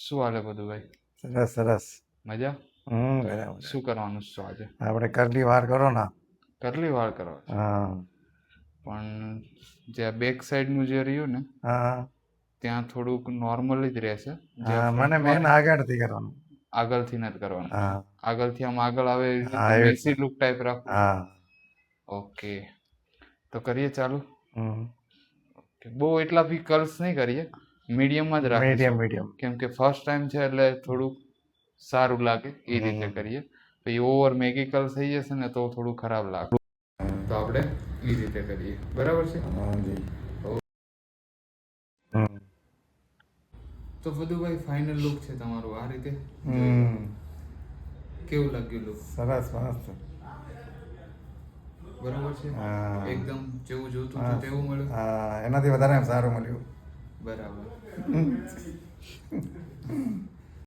શું હાલે બધું ભાઈ? સરસ સરસ. મજા? બરાબર. શું કરવાનું છે આજે? આપણે કરલી વાર કરો ને. કરલી વાળ કરવા છે. હા પણ જે બેક સાઈડનું જે રહ્યું ને હા ત્યાં થોડુંક નોર્મલ જ રહેશે. જે હા મને મેન ફ્રન્ટમાં આગળથી કરવાનું. આગળથી નથી કરવાનું. હા આગળથી આમ આગળ આવે એવી હા રીતે એવી મેસી લુક ટાઈપ રાખવું. હા ઓકે, તો કરીએ ચાલુ. હમ બહુ એટલા બી કર્લ્સ નહીં કરીએ, મીડિયમમાં જ મીડિયમ રાખીશું. મીડિયમ. કેમ કે ફર્સ્ટ ટાઈમ છે એટલે થોડુંક સારું લાગે એ રીતે કરીએ. પછી ઓવર મેગી કર્લ થઈ જશે ને તો થોડું ખરાબ લાગે. તો આપણે એ રીતે કરીએ, બરાબર છે? તો બધું ફાઇનલ લુક છે તમારું આ રીતે. કેવું લાગ્યું લુક? સરસ મસ્ત. બરાબર છે? હા એકદમ જેવું જોતું હતું તેવું મળ્યું. હા એનાથી વધારે સારું મળ્યું. બરાબર.